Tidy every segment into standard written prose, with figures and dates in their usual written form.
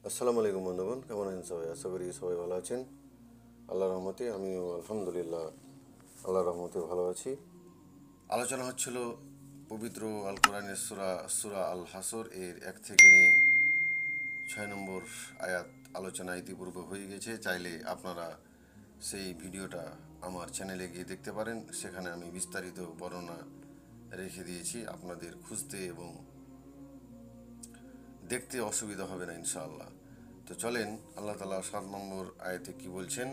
আসসালামু আলাইকুম বন্ধুগণ, কেমন আছেন সবাই? আশা করি সবাই ভালো আছেন। আল্লাহর রহমতে আমিও আলহামদুলিল্লাহ আল্লাহর রহমতে ভালো আছি। আলোচনা হচ্ছিল পবিত্র আল কোরআনের সূরা আল হাসর এর 1 থেকে নিয়ে 6 নম্বর আয়াত আলোচনা ইতিপূর্বে হয়ে গেছে। চাইলে আপনারা সেই ভিডিওটা আমার চ্যানেলে গিয়ে দেখতে পারেন। সেখানে আমি বিস্তারিত বর্ণনা রেখে দিয়েছি, আপনাদের খুঁজতে এবং দেখতে অসুবিধা হবে না ইনশাআল্লাহ। তো চলেন আল্লাহ তাআলা 7 নম্বর আয়াতে কি বলছেন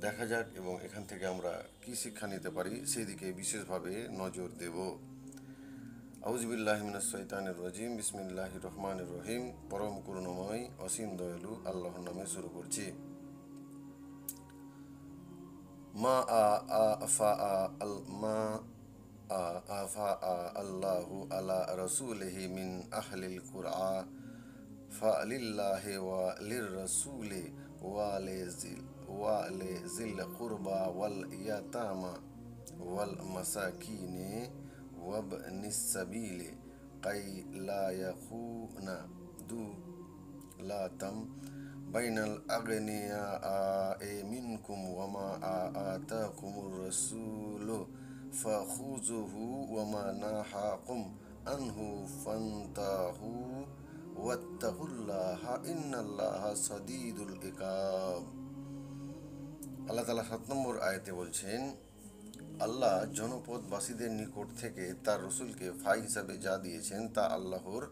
দেখা যাক, এবং এখান থেকে আমরা কি শিক্ষা নিতে পারি সেই দিকে বিশেষভাবে নজর দেব। আউযুবিল্লাহি মিনাশ শাইতানির রাজিম, বিসমিল্লাহির রহমানির রহিম। পরম করুণাময় অসীম দয়ালু আল্লাহর নামে শুরু করছি। মা আ আফা আল মা আ আফা আল্লাহু আলা রাসূলিহি মিন আহলিল কুরআ ফালিল্লাহি ওয়া লিররাসূলি ওয়া লিযিল কুরবা ওয়াল ইয়াতামা ওয়াল মাসাকিনি ওয়াবনিস সাবিলি কাই লা ইয়াকুনা দুলাতাম বাইনাল আগনিয়াই মিনকুম ওয়া মা আতাকুমুর রাসূলু ফাখুযুহু ওয়া মা নাহাকুম আনহু ফান্তাহু ওয়াত্তাকুল্লাহা ইন্নাল্লাহা শাদীদুল ইকাব। আল্লাহ তাআলা 7 নম্বর আয়াতে বলছেন, আল্লাহ জনপদবাসীদের নিকট থেকে তার রসুলকে ফাই হিসাবে যা দিয়েছেন তা আল্লাহর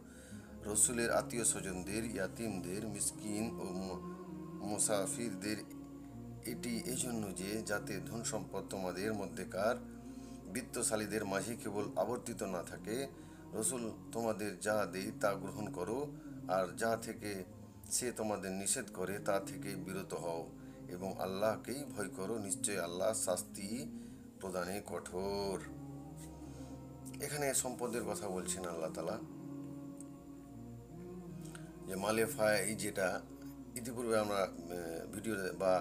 রসুলের আত্মীয় স্বজনদের, ইয়াতিমদের, মিসকিন ও মুসাফিরদের। এটি এজন্য যে যাতে ধন সম্পদ তোমাদের মধ্যেকার বিত্তশালীদের মাঝে কেবল আবর্তিত না থাকে। রসুল তোমাদের যা দেয় তা গ্রহণ করো, আর যা থেকে সে তোমাদের নিষেধ করে তা থেকে বিরত হও, এবং আল্লাহকেই ভয় করো। নিশ্চয় আল্লাহ শাস্তি প্রদানে কঠোর। এখানে সম্পদের কথা বলছেন আল্লাহ তাআলা, যে মালেফায় যেটা ইতিপূর্বে আমরা ভিডিও বা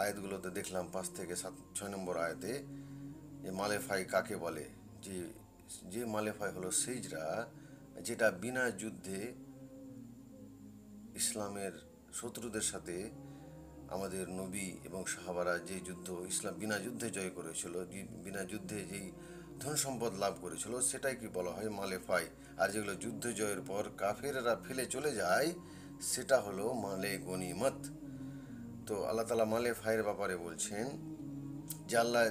আয়াতগুলোতে দেখলাম 5 থেকে 6 নম্বর আয়াতে, যে মালেফাই কাকে বলে। যে যে মালেফাই হলো সেইজরা, যেটা বিনা যুদ্ধে ইসলামের শত্রুদের সাথে আমাদের নবী এবং সাহাবারা যে যুদ্ধ ইসলাম বিনা যুদ্ধে জয় করেছিল, বিনা যুদ্ধে যেই ধন সম্পদ লাভ করেছিল, সেটাই কি বলা হয় মালেফাই। আর যেগুলো যুদ্ধ জয়ের পর কাফেররা ফেলে চলে যায়, সেটা হলো মালে গনিমত। তো আল্লাহ তাআলা মালেফাইয়ের ব্যাপারে বলছেন যে আল্লাহ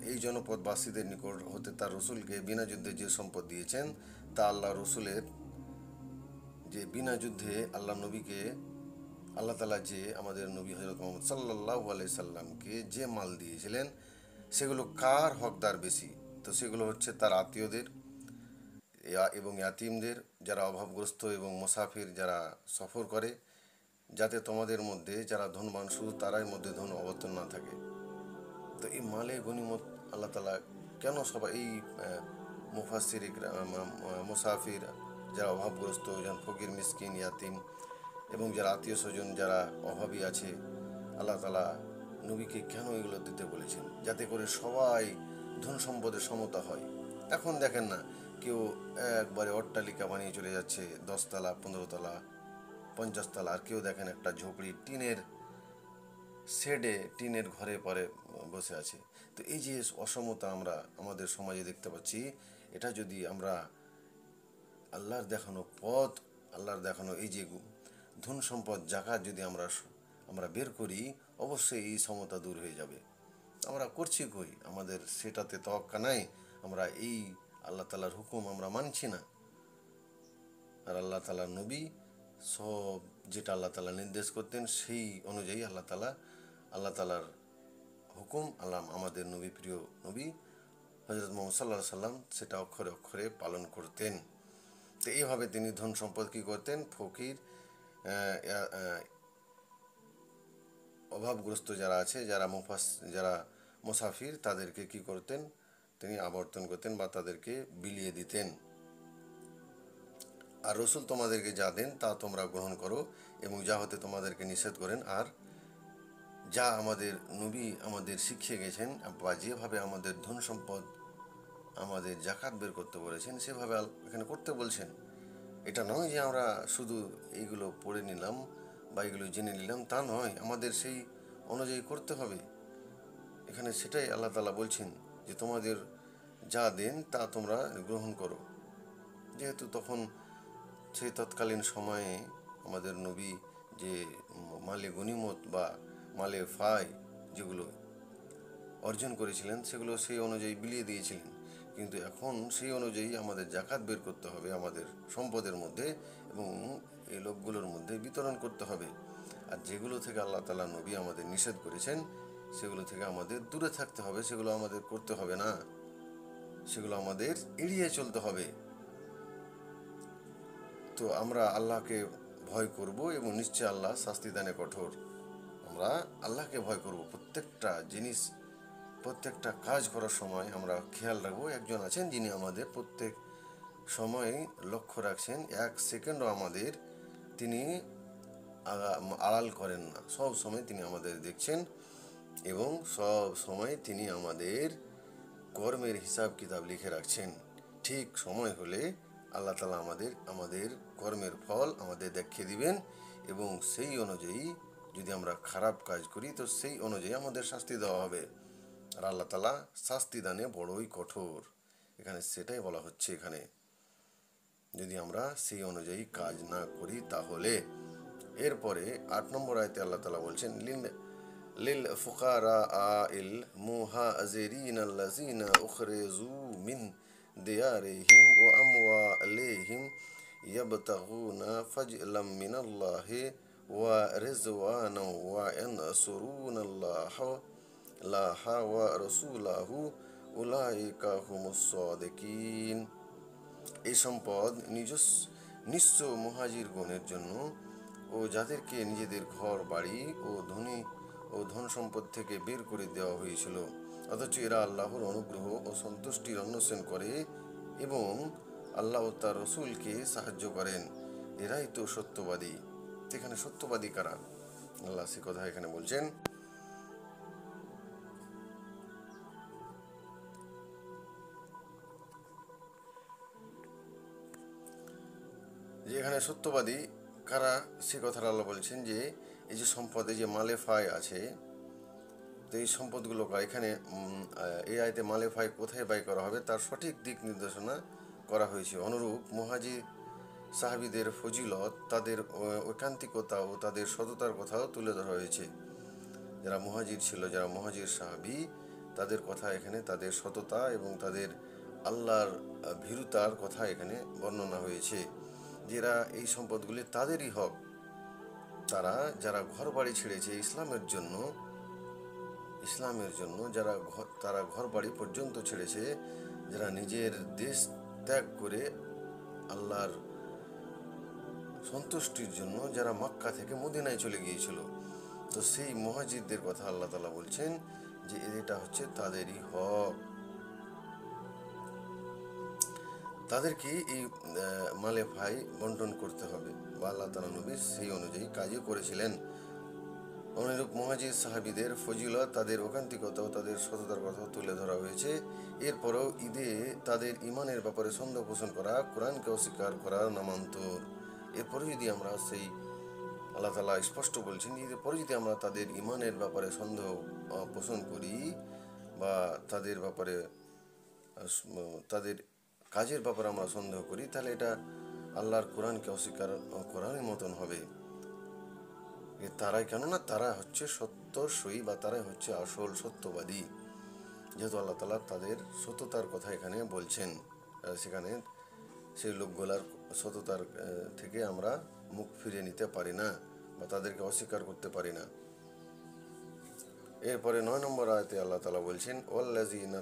এই জনপদবাসীদের নিকট হতে তার রসুলকে বিনা যুদ্ধে যে সম্পদ দিয়েছেন তা আল্লাহ রসুলের, যে বিনা যুদ্ধে আল্লাহ নবীকে আল্লাহ তাআলা যে আমাদের নবী হযরত মুহাম্মদ সাল্লাল্লাহু আলাইহি সাল্লামকে যে মাল দিয়েছিলেন, সেগুলো কার হকদার বেশি? তো সেগুলো হচ্ছে তার আত্মীয়দের এবং ইয়াতিমদের, যারা অভাবগ্রস্ত, এবং মুসাফির যারা সফর করে, যাতে তোমাদের মধ্যে যারা ধনবান শুধু তারাই মধ্যে ধন অবর্তন না থাকে। তো এই মালে গনিমত আল্লাহ তাআলা কেন সবাই এই মুফাসসির মুসাফির, যারা অভাবগ্রস্ত, যেমন ফকির, মিসকিন, ইয়াতিম, এবং যারা আত্মীয় স্বজন যারা অভাবী আছে, আল্লাহ তাআলা নবীকে কেন এগুলো দিতে বলেছেন? যাতে করে সবাই ধন সম্পদের সমতা হয়। এখন দেখেন না, কেউ একবারে অট্টালিকা বানিয়ে চলে যাচ্ছে, 10 তলা, 15 তলা, 50 তলা, আর কেউ দেখেন একটা ঝোপড়ি টিনের শেডে, টিনের ঘরে পরে বসে আছে। তো এই যে অসমতা আমরা আমাদের সমাজে দেখতে পাচ্ছি, এটা যদি আমরা আল্লাহর দেখানো পথ, আল্লাহর দেখানো এই যে ধন সম্পদ জাকাত যদি আমরা বের করি, অবশ্যই এই সমতা দূর হয়ে যাবে। আমরা করছি কই? আমাদের সেটাতে তওয়াক্কা নাই। আমরা এই আল্লাহ তাআলার হুকুম আমরা মানছি না। আর আল্লাহ তাআলার নবী সব যেটা আল্লাহ তাআলা নির্দেশ করতেন সেই অনুযায়ী আল্লাহ তাআলার হুকুম, আল্লাহ আমাদের নবী, প্রিয় নবী হযরত মুহাম্মদ সাল্লাল্লাহু আলাইহি সাল্লাম সেটা অক্ষরে অক্ষরে পালন করতেন। তো এইভাবে তিনি ধন সম্পদ কী করতেন, ফকির, অভাবগ্রস্ত যারা আছে, যারা মুসাফির, তাদেরকে কি করতেন, তিনি আবর্তন করতেন বা তাদেরকে বিলিয়ে দিতেন। আর রসুল তোমাদেরকে যা দেন তা তোমরা গ্রহণ করো, এবং যা হতে তোমাদেরকে নিষেধ করেন, আর যা আমাদের নবী আমাদের শিখিয়ে গেছেন, বা যেভাবে আমাদের ধন সম্পদ আমাদের জাকাত বের করতে বলেছেন, সেভাবে এখানে করতে বলছেন। এটা নয় যে আমরা শুধু এইগুলো পড়ে নিলাম বা এগুলো জেনে নিলাম, তা নয়, আমাদের সেই অনুযায়ী করতে হবে। এখানে সেটাই আল্লাহ তাআলা বলছেন যে তোমাদের যা দেন তা তোমরা গ্রহণ করো। যেহেতু তখন সেই তৎকালীন সময়ে আমাদের নবী যে মালে গনিমত বা মালে ফাই যেগুলো অর্জন করেছিলেন সেগুলো সেই অনুযায়ী বিলিয়ে দিয়েছিলেন। কিন্তু এখন সেই অনুযায়ী আমাদের জাকাত বের করতে হবে আমাদের সম্পদের মধ্যে, এবং এই লোকগুলোর মধ্যে বিতরণ করতে হবে। আর যেগুলো থেকে আল্লাহ তাআলা নবী আমাদের নিষেধ করেছেন সেগুলো থেকে আমাদের দূরে থাকতে হবে, সেগুলো আমাদের করতে হবে না, সেগুলো আমাদের এড়িয়ে চলতে হবে। তো আমরা আল্লাহকে ভয় করব এবং নিশ্চয় আল্লাহ শাস্তি দানে কঠোর। আমরা আল্লাহকে ভয় করব, প্রত্যেকটা জিনিস প্রত্যেকটা কাজ করার সময় আমরা খেয়াল রাখবো একজন আছেন যিনি আমাদের প্রত্যেক সময় লক্ষ্য রাখছেন, এক সেকেন্ডও আমাদের তিনি আড়াল করেন না, সব সময় তিনি আমাদের দেখছেন এবং সব সময় তিনি আমাদের কর্মের হিসাব কিতাব লিখে রাখছেন। ঠিক সময় হলে আল্লাহ তাআলা আমাদের কর্মের ফল আমাদের দেখিয়ে দিবেন, এবং সেই অনুযায়ী যদি আমরা খারাপ কাজ করি তো সেই অনুযায়ী আমাদের শাস্তি দেওয়া হবে। আর আল্লাহ তাআলা শাস্তি দানে বড়ই কঠোর, এখানে সেটাই বলা হচ্ছে। এখানে যদি আমরা সেই অনুযায়ী কাজ না করি তাহলে। এরপরে ৮ নম্বর আয়াতে আল্লাহ তাআলা বলছেন লিল ফুকারাইল মুহাজিরিন আল্লাযিনা উখরিজু মিন দিয়ারিহিম ওয়া আমওয়ালিহিম ইয়াবতাগুনা ফাজলাম মিনাল্লাহি ওয়া রিজওয়ানা ওয়া ইয়ানসুরুনাল্লাহা ওয়া রাসূলাহু উলাইকা হুমুস সাদিকিন। এই সম্পদ নিঃস্ব মুহাজিরগণের জন্য ও যাদেরকে নিজেদের ঘর বাড়ি ও ধন সম্পদ থেকে বের করে দেওয়া হয়েছিল, অথচ এরা আল্লাহর অনুগ্রহ ও সন্তুষ্টির অন্বেষণ করে এবং আল্লাহ ও তার রসুলকে সাহায্য করেন, এরাই তো সত্যবাদী। এখানে সত্যবাদী কারা? আল্লাহ সে কথা এখানে বলছেন যে এখানে সত্যবাদী কারা সে কথাটা আল্লাহ বলছেন যে এই যে সম্পদে যে মালে ফাই আছে, তো এই সম্পদগুলো এখানে এই আয়তে মালে ফাই কোথায় ব্যয় করা হবে তার সঠিক দিক নির্দেশনা করা হয়েছে। অনুরূপ মুহাজির সাহাবীদের ফজিলত, তাদের ঐকান্তিকতা ও তাদের সততার কথাও তুলে ধরা হয়েছে। যারা মুহাজির ছিল, যারা মুহাজির সাহাবী, তাদের কথা এখানে, তাদের সততা এবং তাদের আল্লাহর ভীরুতার কথা এখানে বর্ণনা হয়েছে। যারা এই সম্পদগুলি তাদেরই হক, যারা ঘর বাড়ি ছেড়েছে ইসলামের জন্য তারা ঘর বাড়ি পর্যন্ত ছেড়েছে, যারা নিজের দেশ ত্যাগ করে আল্লাহর সন্তুষ্টির জন্য যারা মক্কা থেকে মদিনায় চলে গিয়েছিল, তো সেই মুহাজিরদের কথা আল্লাহ তাআলা বলছেন যে এটা হচ্ছে তাদেরই হক। তাদেরকে এই মালে ফাই বন্টন করতে হবে, বা আল্লাহ তাআলা নবী সেই অনুযায়ী কাজও করেছিলেন। অনুরূপ মুহাজির সাহাবীদের ফজিলত, তাদের ঐকান্তিকতা ও তাদের সততার কথা তুলে ধরা হয়েছে। এরপরেও ঈদে তাদের ইমানের ব্যাপারে সন্দেহ পোষণ করা কোরআনকে অস্বীকার করার নামান্তর। এরপরে যদি আমরা সেই আল্লাহ তাআলা স্পষ্ট বলছেন যে এরপরে যদি আমরা তাদের ইমানের ব্যাপারে সন্দেহ পোষণ করি বা তাদের ব্যাপারে তাদের কাজের ব্যাপারে আমরা সন্দেহ করি, তাহলে এটা আল্লাহর কোরআনকে অস্বীকার করারই মতন হবে। কেননা তারা হচ্ছে সত্যসই বা তারাই হচ্ছে আসল সত্যবাদী। যেহেতু আল্লাহ তাআলা তাদের সততার কথা এখানে বলছেন, সেখানে সেই লোকগুলার সততার থেকে আমরা মুখ ফিরিয়ে নিতে পারি না বা তাদেরকে অস্বীকার করতে পারি না। এরপরে ৯ নম্বর আয়াতে আল্লাহ তাআলা বলছেন ওয়াল্লাযীনা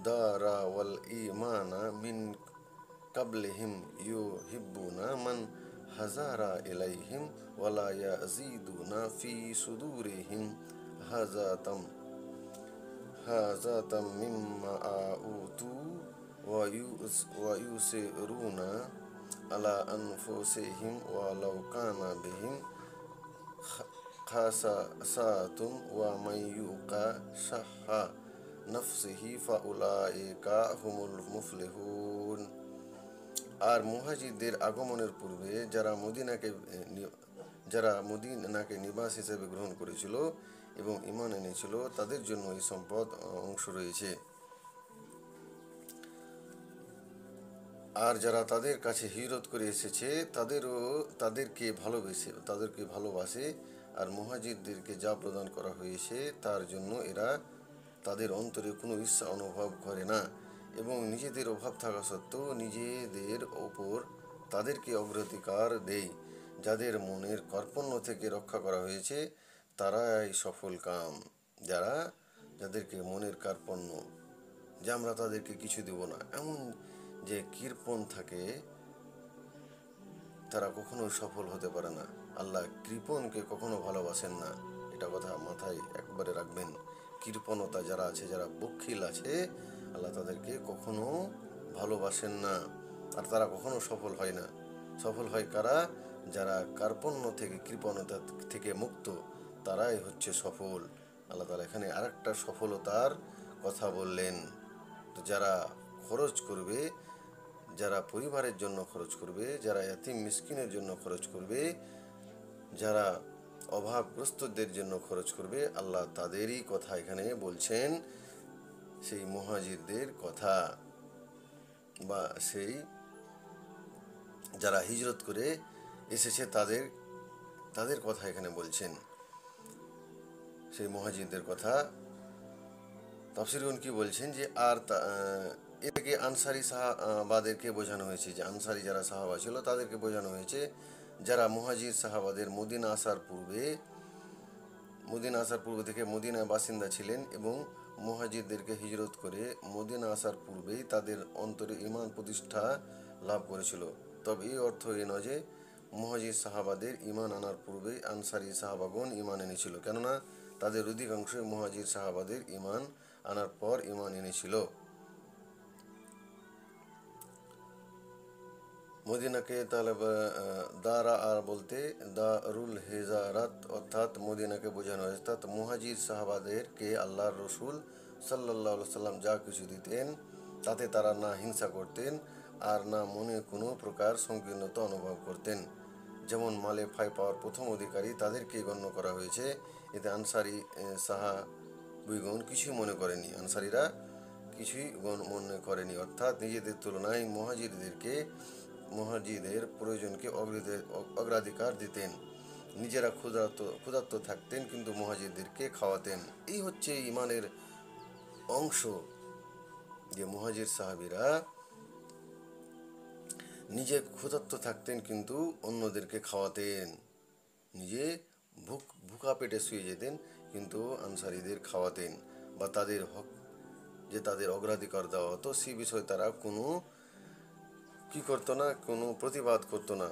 দারা ওয়াল ঈমানা মিন কাবলিহিম ইউহিব্বুনা মান হাজারা ইলাইহিম ওয়ালা ইয়াজিদুনা ফি সুদুরিহিম হাজাতাম মিম্মা আউতু ওয়া ইউসিরুনা আলা আনফুসিহিম ওয়ালাউ কানা বিহিম খাসাসাতুম ওয়া মান ইউকা শাহহা নাফসিহি ফাউলাইকা হুমুল মুফলিহুন। আর মুহাজিরদের আগমনের পূর্বে যারা মদিনাকে নিবাস হিসেবে গ্রহণ করেছিল এবং ঈমান এনেছিল, তাদের জন্য এই সম্পদ অংশ রয়েছে। আর যারা তাদের কাছে হিজরত করে এসেছে তাদেরকে ভালোবাসে, আর মুহাজিরদেরকে যা প্রদান করা হয়েছে তার জন্য এরা তাদের অন্তরে কোনো ঈর্ষা অনুভব করে না, এবং নিজেদের অভাব থাকা সত্ত্বেও নিজেদের ওপর তাদেরকে অগ্রাধিকার দেয়। যাদের মনের কার্পণ্য থেকে রক্ষা করা হয়েছে তারাই সফল কাম। যাদেরকে মনের কার্পণ্য, যে আমরা তাদেরকে কিছু দেব না, এমন যে কৃপণ থাকে, তারা কখনো সফল হতে পারে না। আল্লাহ কৃপণকে কখনো ভালোবাসেন না, এটা কথা মাথায় একবারে রাখবেন। কৃপণতা যারা আছে, যারা বখিল আছে, আল্লাহ তাদেরকে কখনো ভালোবাসেন না, আর তারা কখনো সফল হয় না। সফল হয় কারা? যারা কার্পণ্য থেকে, কৃপণতা থেকে মুক্ত, তারাই হচ্ছে সফল। আল্লাহ তাআলা এখানে আরেকটা সফলতার কথা বললেন। তো যারা খরচ করবে, যারা পরিবারের জন্য খরচ করবে, যারা এতিম মিসকিনের জন্য খরচ করবে, যারা অভাবগ্রস্তদের জন্য খরচ করবে, আল্লাহ তাদেরই কথা এখানে বলছেন, সেই মুহাজিরদের কথা, বা সেই যারা হিজরত করে এসেছে তাদের কথা এখানে বলছেন, সেই মুহাজিরদের কথা। তাফসীরগণ কি বলছেন যে এর থেকে আনসারি সাহাবাদেরকে বোঝানো হয়েছে, যে আনসারি যারা সাহাবা ছিল তাদেরকে বোঝানো হয়েছে, যারা মুহাজির সাহাবাদের মদিনা আসার পূর্বে থেকে মদিনায় বাসিন্দা ছিলেন, এবং মুহাজিরদেরকে হিজরত করে মদিনা আসার পূর্বেই তাদের অন্তরে ঈমান প্রতিষ্ঠা লাভ করেছিল। তবে এই অর্থ এ নয় যে মুহাজির সাহাবাদের ঈমান আনার পূর্বেই আনসারি সাহাবাগণ ঈমান এনেছিল, কেননা তাদের অধিকাংশই মুহাজির সাহাবাদের ঈমান আনার পর ঈমান এনেছিল। মদিনাকে তাহলে দারা আর বলতে দারুল হেজারাত, অর্থাৎ মদিনাকে বোঝানো হয়েছে। অর্থাৎ মুহাজির সাহাবাদেরকে আল্লাহর রসুল সাল্লাল্লাহু আলাইহি সাল্লাম যা কিছু দিতেন তাতে তারা না হিংসা করতেন, আর না মনে কোনো প্রকার সংকীর্ণতা অনুভব করতেন। যেমন মালে ফাই পাওয়ার প্রথম অধিকারী তাদেরকেই গণ্য করা হয়েছে, এতে আনসারি সাহাবীগণ কিছুই মনে করেনি, আনসারীরা কিছুই মনে করেনি। অর্থাৎ নিজেদের তুলনায় মুহাজিরদের প্রয়োজনকে অগ্রাধিকার দিতেন, নিজেরা ক্ষুধার্ত থাকতেন কিন্তু মুহাজিরদেরকে খাওয়াতেন। এই হচ্ছে ঈমানের অংশ, যে মুহাজির সাহাবীরা নিজে ক্ষুধার্ত থাকতেন কিন্তু অন্যদেরকে খাওয়াতেন, নিজে ভুকা পেটে শুয়ে যেতেন কিন্তু আনসারীদের খাওয়াতেন, বা তাদের হক যে তাদের অগ্রাধিকার দেওয়া হতো সেই বিষয়ে তারা কোনো করতো না, কোনো প্রতিবাদ করতো না।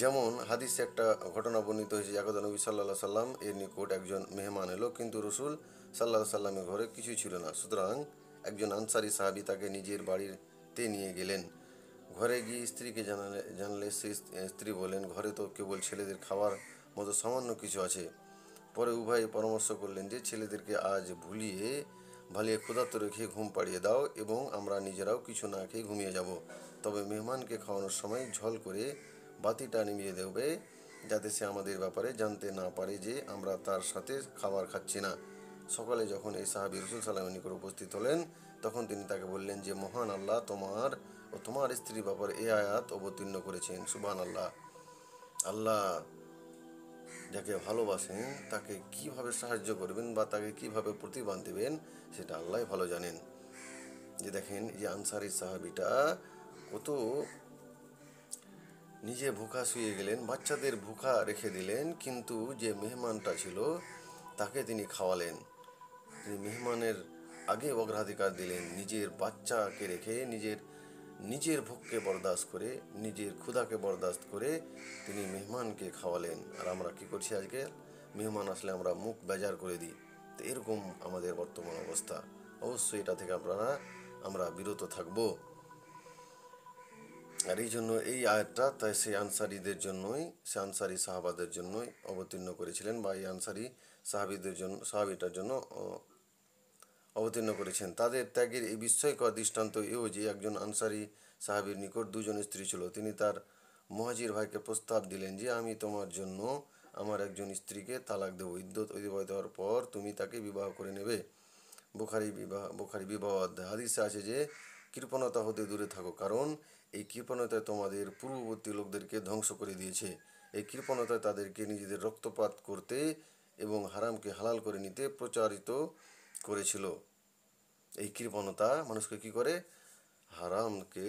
যেমন হাদিসে একটা ঘটনা বর্ণিত হয়েছে, একদা নবী সাল্লাল্লাহু আলাইহি সাল্লাম এর নিকট একজন মেহমান এলো, কিন্তু রসুল সাল্লাল্লাহু আলাইহি সাল্লামের ঘরে কিছুই ছিল না। সুতরাং একজন আনসারী সাহাবী তাকে নিজের বাড়িতে নিয়ে গেলেন। ঘরে গিয়ে স্ত্রীকে জানলে সেই স্ত্রী বলেন, ঘরে তো কেবল ছেলেদের খাওয়ার মতো সামান্য কিছু আছে। পরে উভয়ে পরামর্শ করলেন যে ছেলেদেরকে আজ ভালিয়ে ক্ষুধার্ত রেখে ঘুম পাড়িয়ে দাও, এবং আমরা নিজেরাও কিছু না খেয়ে ঘুমিয়ে যাব। তবে মেহমানকে খাওয়ানোর সময় ঝল করে বাতিটা নিভিয়ে দেবে, যাতে সে আমাদের ব্যাপারে জানতে না পারে যে আমরা তার সাথে খাবার খাচ্ছি না। সকালে যখন এই সাহাবী রাসূল সাল্লাল্লাহু আলাইহি ওয়াসাল্লামের নিকট উপস্থিত হলেন, তখন তিনি তাকে বললেন যে মহান আল্লাহ তোমার ও তোমার স্ত্রীর ব্যাপারে এই আয়াত অবতীর্ণ করেছেন। সুবহানাল্লাহ। আল্লাহ যাকে ভালোবাসেন তাকে কিভাবে সাহায্য করবেন বা তাকে কিভাবে প্রতিদান দেবেন সেটা আল্লাহ ভালো জানেন। যে দেখেন, যে আনসারী সাহাবীটা কত নিজে ভুখা শুয়ে গেলেন, বাচ্চাদের ভুখা রেখে দিলেন, কিন্তু যে মেহমানটা ছিল তাকে তিনি খাওয়ালেন। তিনি মেহমানের আগে অগ্রাধিকার দিলেন, নিজের বাচ্চাকে রেখে নিজের ভোগকে বরদাস্ত করে, নিজের ক্ষুধাকে বরদাস্ত করে তিনি মেহমানকে খাওয়ালেন। আর আমরা কি করছি আজকে? মেহমান আসলে আমরা মুখ বেজার করে দিই। তো এরকম আমাদের বর্তমান অবস্থা। অবশ্যই এটা থেকে আমরা বিরত থাকব। আর এই জন্য এই আয়াতটা তাই সেই আনসারি সাহাবাদের জন্যই অবতীর্ণ করেছিলেন, বা এই আনসারি সাহাবিটার জন্য অবতীর্ণ করেছেন। তাদের ত্যাগের এই বিস্ময়কর দৃষ্টান্ত এও যে একজন আনসারী সাহাবীর নিকট দুজন স্ত্রী ছিল। তিনি তার মুহাজির ভাইকে প্রস্তাব দিলেন যে আমি তোমার জন্য আমার একজন স্ত্রীকে তালাক দেব, ইদ্যত অতিবাহিত হওয়ার পর তুমি তাকে বিবাহ করে নেবে। বুখারী বিবাহ অধ্যায়। হাদিসে আছে যে কৃপণতা হতে দূরে থাকো, কারণ এই কৃপণতায় তোমাদের পূর্ববর্তী লোকদেরকে ধ্বংস করে দিয়েছে। এই কৃপণতায় তাদেরকে নিজেদের রক্তপাত করতে এবং হারামকে হালাল করে নিতে প্রচারিত করেছিল। এই কৃপণতা মানুষকে কি করে? হারামকে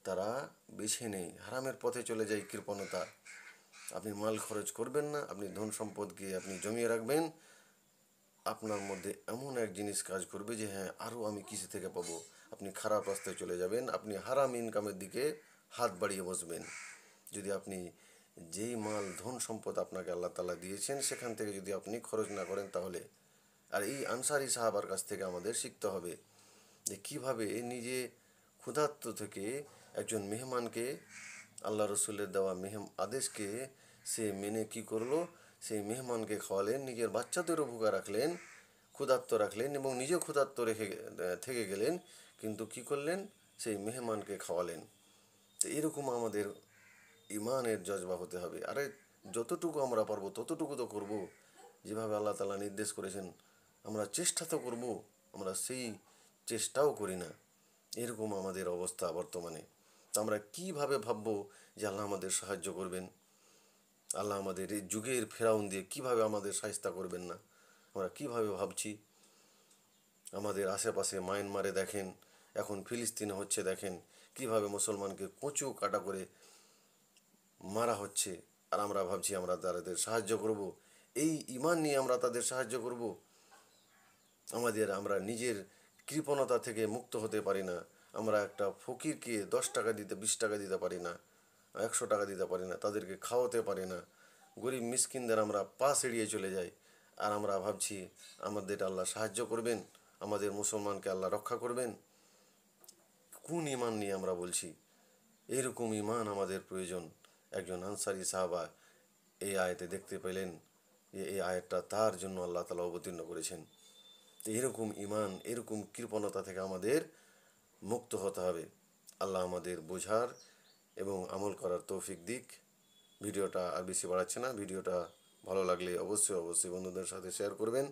তারা বেছে নেয়, হারামের পথে চলে যায় কৃপণতা। আপনি মাল খরচ করবেন না, আপনি ধন সম্পদকে আপনি জমিয়ে রাখবেন, আপনার মধ্যে এমন এক জিনিস কাজ করবে যে হ্যাঁ আরও আমি কিসে থেকে পাবো। আপনি খারাপ রাস্তায় চলে যাবেন, আপনি হারাম ইনকামের দিকে হাত বাড়িয়ে বসবেন। যদি আপনি যেই মাল ধন সম্পদ আপনাকে আল্লাহ তাআলা দিয়েছেন সেখান থেকে যদি আপনি খরচ না করেন তাহলে। আর এই আনসারী সাহাবার কাছ থেকে আমাদের শিখতে হবে যে কীভাবে নিজে ক্ষুধার্ত থেকে একজন মেহমানকে আল্লাহ রসুলের দেওয়া আদেশকে সে মেনে কি করলো, সেই মেহমানকে খাওয়ালেন, নিজের বাচ্চাদেরও ভুগা রাখলেন, ক্ষুধার্ত রাখলেন এবং নিজেও ক্ষুধার্ত থেকে গেলেন, কিন্তু কি করলেন? সেই মেহমানকে খাওয়ালেন। তো এরকম আমাদের ইমানের জজবা হতে হবে। আরে যতটুকু আমরা পারবো ততটুকু তো করব, যেভাবে আল্লাহ তাআলা নির্দেশ করেছেন। আমরা চেষ্টা তো করব, আমরা সেই চেষ্টাও করি না। এরকম আমাদের অবস্থা বর্তমানে। তো আমরা কীভাবে ভাববো যে আল্লাহ আমাদের সাহায্য করবেন? আল্লাহ আমাদের এই যুগের ফেরাউন দিয়ে কীভাবে আমাদের সাহায্য করবেন না? আমরা কীভাবে ভাবছি? আমাদের আশেপাশে মায়ানমারে দেখেন, এখন ফিলিস্তিনে হচ্ছে, দেখেন কীভাবে মুসলমানকে কচু কাটা করে মারা হচ্ছে, আর আমরা ভাবছি আমরা তাদের সাহায্য করব। এই ঈমান নিয়ে আমরা তাদের সাহায্য করব? আমরা নিজের কৃপণতা থেকে মুক্ত হতে পারি না। আমরা একটা ফকিরকে 10 টাকা দিতে 20 টাকা দিতে পারি না, 100 টাকা দিতে পারি না, তাদেরকে খাওয়াতে পারি না। গরিব মিসকিনদের আমরা পাশ এড়িয়ে চলে যাই, আর আমরা ভাবছি আমাদের আল্লাহ সাহায্য করবেন, আমাদের মুসলমানকে আল্লাহ রক্ষা করবেন। কোন ঈমান নিয়ে আমরা বলছি? এইরকম ঈমান আমাদের প্রয়োজন। একজন আনসারী সাহাবা এই আয়াতে দেখতে পেলেন যে এই আয়াতটা তার জন্য আল্লাহ তাআলা অবতীর্ণ করেছেন। তো এরকম ঈমান, এরকম কৃপণতা থেকে আমাদের মুক্ত হতে হবে। আল্লাহ আমাদের বোঝার এবং আমল করার তৌফিক দিক। ভিডিওটা আর বেশি বাড়াচ্ছে না। ভিডিওটা ভালো লাগলে অবশ্যই বন্ধুদের সাথে শেয়ার করবেন।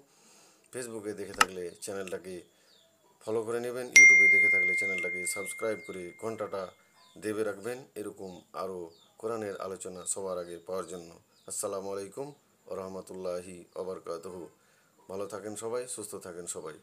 ফেসবুকে দেখে থাকলে চ্যানেলটাকে ফলো করে নেবেন, ইউটিউবে দেখে থাকলে চ্যানেলটাকে সাবস্ক্রাইব করে ঘন্টাটা দেবে রাখবেন, এরকম আরও কোরআনের আলোচনা সবার আগে পাওয়ার জন্য। আসসালামু আলাইকুম ওয়া রাহমাতুল্লাহি ওয়া বারাকাতুহু। ভালো থাকেন সবাই, সুস্থ থাকেন সবাই।